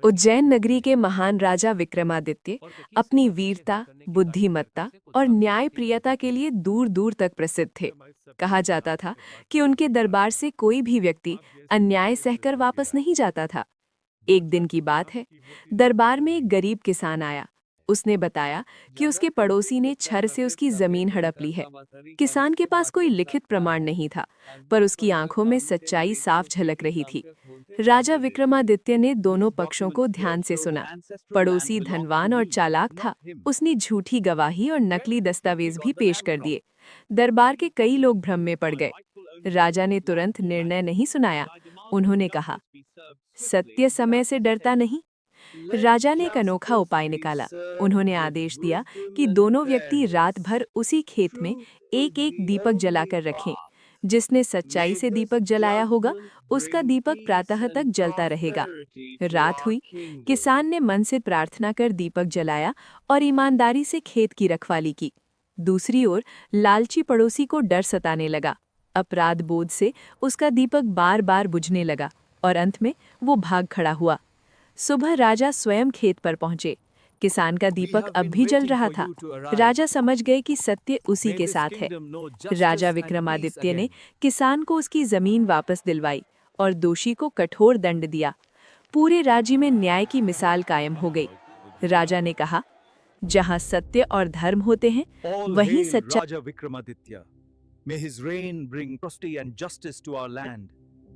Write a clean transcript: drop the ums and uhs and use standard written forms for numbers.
उज्जैन नगरी के महान राजा विक्रमादित्य अपनी वीरता, बुद्धिमत्ता और न्यायप्रियता के लिए दूर दूर तक प्रसिद्ध थे। कहा जाता था कि उनके दरबार से कोई भी व्यक्ति अन्याय सहकर वापस नहीं जाता था। एक दिन की बात है, दरबार में एक गरीब किसान आया। उसने बताया कि उसके पड़ोसी ने छर से उसकी जमीन हड़प ली है। किसान के पास कोई लिखित प्रमाण नहीं था, पर उसकी आंखों में सच्चाई साफ झलक रही थी। राजा विक्रमादित्य ने दोनों पक्षों को ध्यान से सुना। पड़ोसी धनवान और चालाक था। उसने झूठी गवाही और नकली दस्तावेज भी पेश कर दिए। दरबार के कई लोग भ्रम में पड़ गए। राजा ने तुरंत निर्णय नहीं सुनाया। उन्होंने कहा, सत्य समय से डरता नहीं। राजा ने एक अनोखा उपाय निकाला। उन्होंने आदेश दिया कि दोनों व्यक्ति रात भर उसी खेत में एक एक दीपक जलाकर रखें। जिसने सच्चाई से दीपक जलाया होगा, उसका दीपक प्रातः तक जलता रहेगा। रात हुई, किसान ने मन से प्रार्थना कर दीपक जलाया और ईमानदारी से खेत की रखवाली की। दूसरी ओर लालची पड़ोसी को डर सताने लगा। अपराध बोध से उसका दीपक बार बार बुझने लगा और अंत में वो भाग खड़ा हुआ। सुबह राजा स्वयं खेत पर पहुंचे। किसान का दीपक अब भी जल रहा था। राजा समझ गए कि सत्य उसी के साथ है। राजा विक्रमादित्य ने किसान को उसकी जमीन वापस दिलवाई और दोषी को कठोर दंड दिया। पूरे राज्य में न्याय की मिसाल कायम हो गई। राजा ने कहा, जहां सत्य और धर्म होते हैं, All वहीं hail सच्चा Raja Vikramaditya. May his reign bring prosperity and justice to our land.